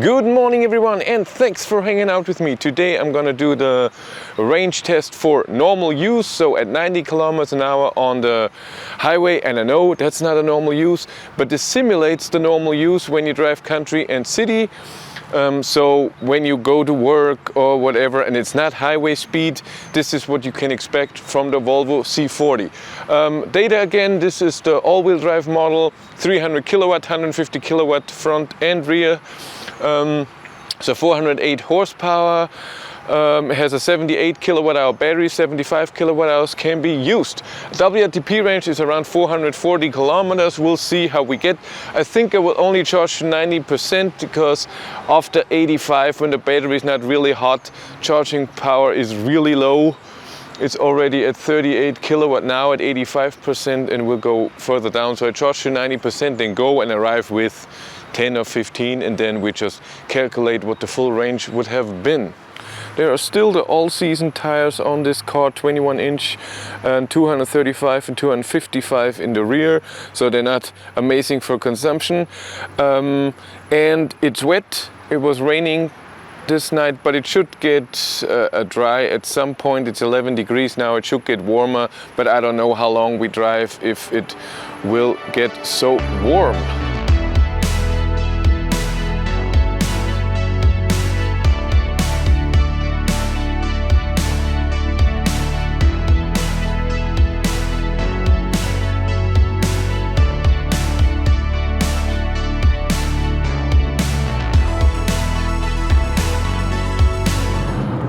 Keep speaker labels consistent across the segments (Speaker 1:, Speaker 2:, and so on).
Speaker 1: Good morning everyone, and thanks for hanging out with me. Today I'm gonna do the range test for normal use, so at 90 kilometers an hour on the highway. And I know that's not a normal use, but this simulates the normal use when you drive country and city. So when you go to work or whatever and it's not highway speed, this is what you can expect from the Volvo C40. Data again, this is the all-wheel drive model, 300 kilowatt, 150 kilowatt front and rear. So 408 horsepower. It has a 78 kilowatt hour battery, 75 kilowatt hours can be used. WLTP range is around 440 kilometers. We'll see how we get. I think I will only charge 90% because after 85, when the battery is not really hot, charging power is really low. It's already at 38 kilowatt now at 85%, and we'll go further down. So I charge to 90%, then go and arrive with 10 or 15, and then we just calculate what the full range would have been. There are still the all-season tires on this car, 21 inch and 235 and 255 in the rear, so they're not amazing for consumption. And it's wet. It was raining this night, but it should get dry at some point. It's 11 degrees now. It should get warmer, but I don't know how long we drive if it will get so warm.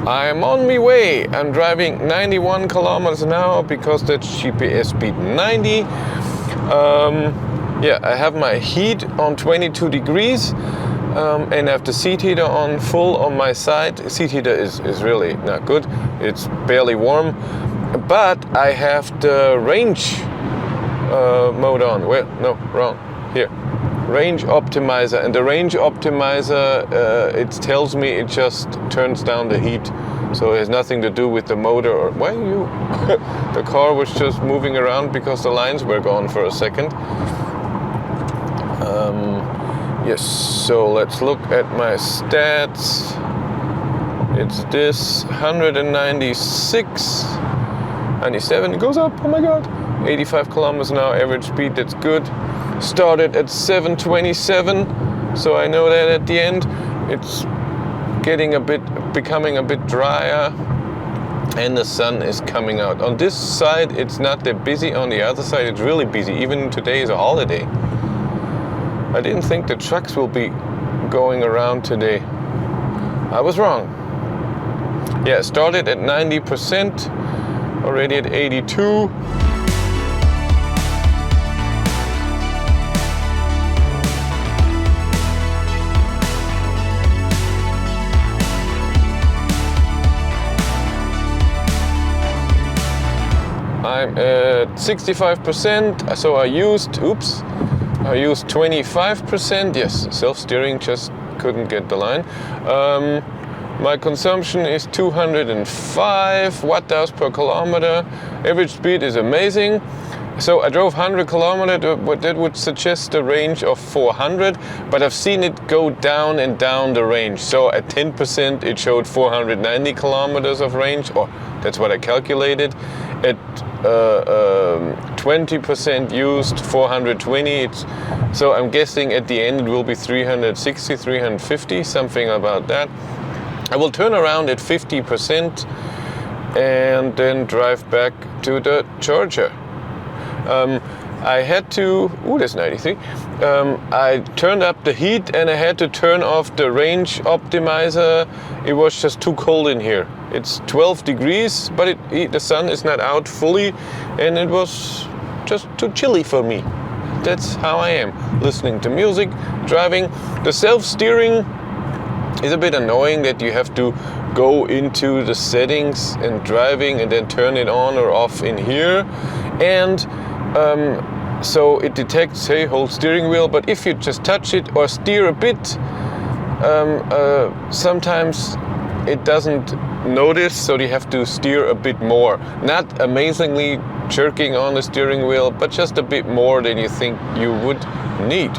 Speaker 1: I'm on my way. I'm driving 91 kilometers an hour because that's GPS speed 90. Yeah, I have my heat on 22 degrees and I have the seat heater on full on my side. Seat heater is really not good. It's barely warm, but I have the range mode on. Well, no, wrong. Here. Range optimizer, and the range optimizer it tells me it just turns down the heat, so it has nothing to do with the motor or why you the car was just moving around because the lines were gone for a second. Yes, so let's look at my stats. It's this 196, 97, it goes up, oh my god, 85 kilometers an hour average speed, that's good. Started at 727, so I know that at the end it's becoming a bit drier and the sun is coming out. On this side it's not that busy, on the other side it's really busy. Even today is a holiday. I didn't think the trucks will be going around today. I was wrong. Yeah, started at 90%, already at 82. I'm at 65%, so I used 25%, yes, self-steering, just couldn't get the line. My consumption is 205 watt-hours per kilometer, average speed is amazing. So I drove 100 kilometers, that would suggest a range of 400, but I've seen it go down and down the range. So at 10% it showed 490 kilometers of range, or that's what I calculated. At 20% used, 420. So I'm guessing at the end it will be 360, 350, something about that. I will turn around at 50% and then drive back to the charger. I had to, that's 93. I turned up the heat and I had to turn off the range optimizer. It was just too cold in here. It's 12 degrees, but the sun is not out fully, and it was just too chilly for me. That's how I am. Listening to music, driving. The self-steering is a bit annoying that you have to go into the settings and driving and then turn it on or off in here. And so it detects, hey, hold steering wheel, but if you just touch it or steer a bit, sometimes it doesn't notice, so you have to steer a bit more. Not amazingly jerking on the steering wheel, but just a bit more than you think you would need.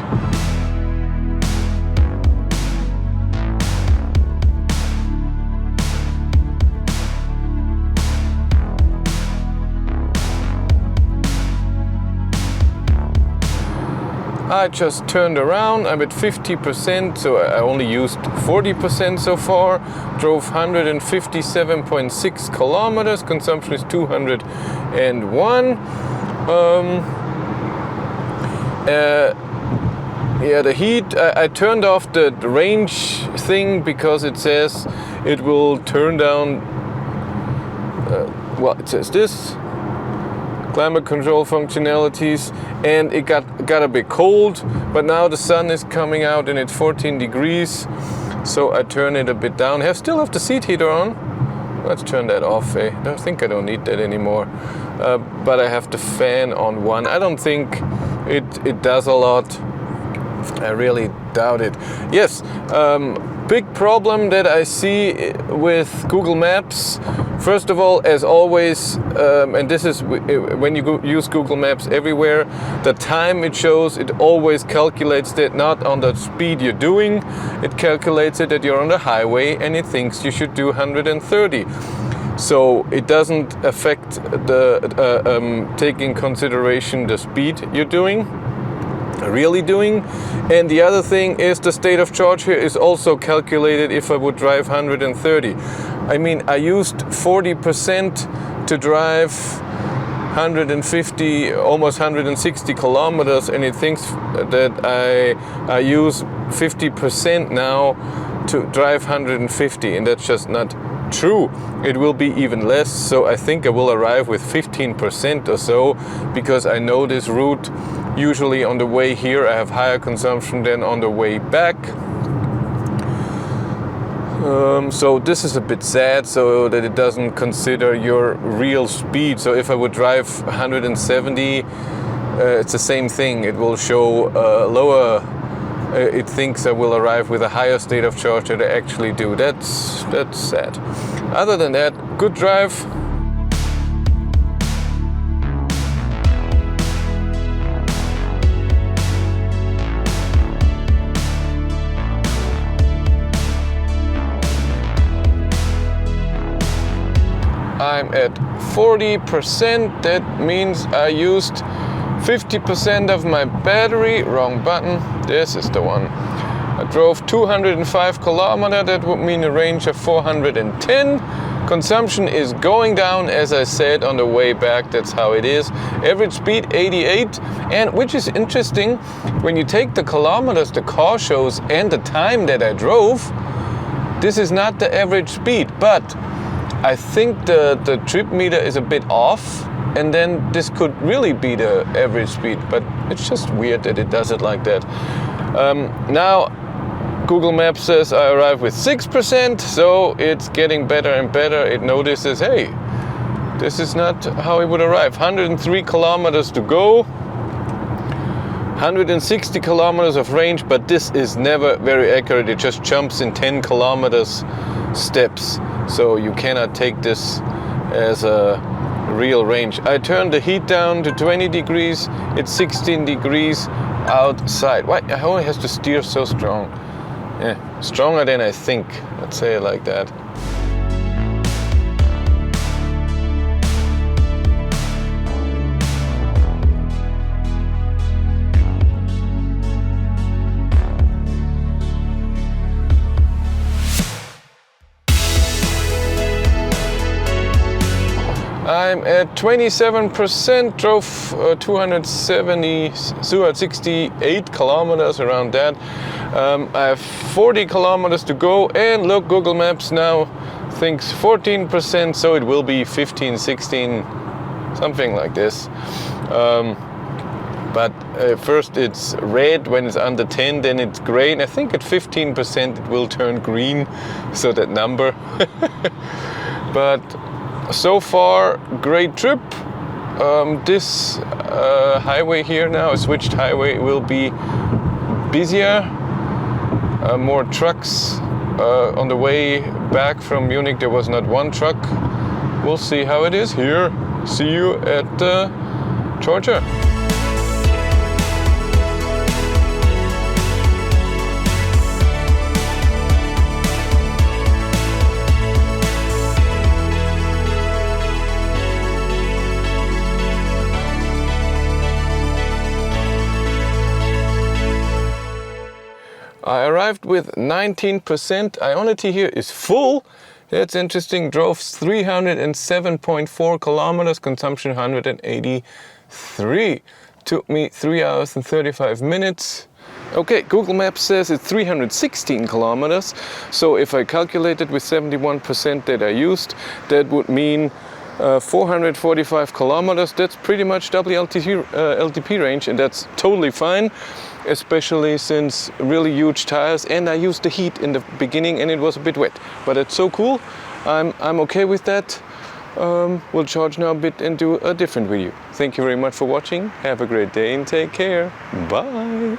Speaker 1: I just turned around. I'm at 50%, so I only used 40% so far. Drove 157.6 kilometers. Consumption is 201. Yeah, the heat, I turned off the range thing because it says it will turn down, well, it says this, climate control functionalities, and it got a bit cold, but now the sun is coming out and it's 14 degrees, so I turn it a bit down. I still have the seat heater on. Let's turn that off. I think I don't need that anymore, but I have the fan on 1. I don't think it does a lot. I really doubt it. Yes, big problem that I see with Google Maps. First of all, as always, and this is when you use Google Maps everywhere, the time it shows, it always calculates that not on the speed you're doing. It calculates it that you're on the highway and it thinks you should do 130. So it doesn't affect the take in consideration the speed you're really doing. And the other thing is the state of charge here is also calculated if I would drive 130. I mean, I used 40% to drive 150, almost 160 kilometers, and it thinks that I use 50% now to drive 150, and that's just not true. It will be even less, so I think I will arrive with 15% or so, because I know this route. Usually on the way here I have higher consumption than on the way back. So this is a bit sad, so that it doesn't consider your real speed. So if I would drive 170, it's the same thing. It will show lower. It thinks I will arrive with a higher state of charge than I actually do. That's sad. Other than that, good drive. I'm at 40%. That means I used 50% of my battery. Wrong button. This is the one. I drove 205 kilometers. That would mean a range of 410. Consumption is going down, as I said, on the way back. That's how it is. Average speed 88, and which is interesting, when you take the kilometers the car shows and the time that I drove, this is not the average speed, but I think the trip meter is a bit off, and then this could really be the average speed, but it's just weird that it does it like that. Now Google Maps says I arrived with 6%, so it's getting better and better. It notices, hey, this is not how it would arrive. 103 kilometers to go, 160 kilometers of range, but this is never very accurate. It just jumps in 10 kilometers steps. So you cannot take this as a real range. I turned the heat down to 20 degrees. It's 16 degrees outside. Why? I only have to steer so strong. Yeah, stronger than I think. Let's say it like that. I'm at 27%, drove 268 kilometers, around that. I have 40 kilometers to go, and look, Google Maps now thinks 14%, so it will be 15, 16, something like this. But first it's red when it's under 10, then it's gray, and I think at 15% it will turn green, so that number. But so far, great trip. This highway here now, a switched highway, will be busier. More trucks. On the way back from Munich there was not one truck. We'll see how it is here. See you at Georgia. I arrived with 19%. Ionity here is full. That's interesting. Drove 307.4 kilometers, consumption 183. Took me 3 hours and 35 minutes. Okay, Google Maps says it's 316 kilometers. So if I calculated with 71% that I used, that would mean 445 kilometers. That's pretty much double LTP range, and that's totally fine, especially since really huge tires, and I used the heat in the beginning and it was a bit wet, but it's so cool. I'm okay with that. We'll charge now a bit and do a different video. Thank you very much for watching. Have a great day and take care. Bye.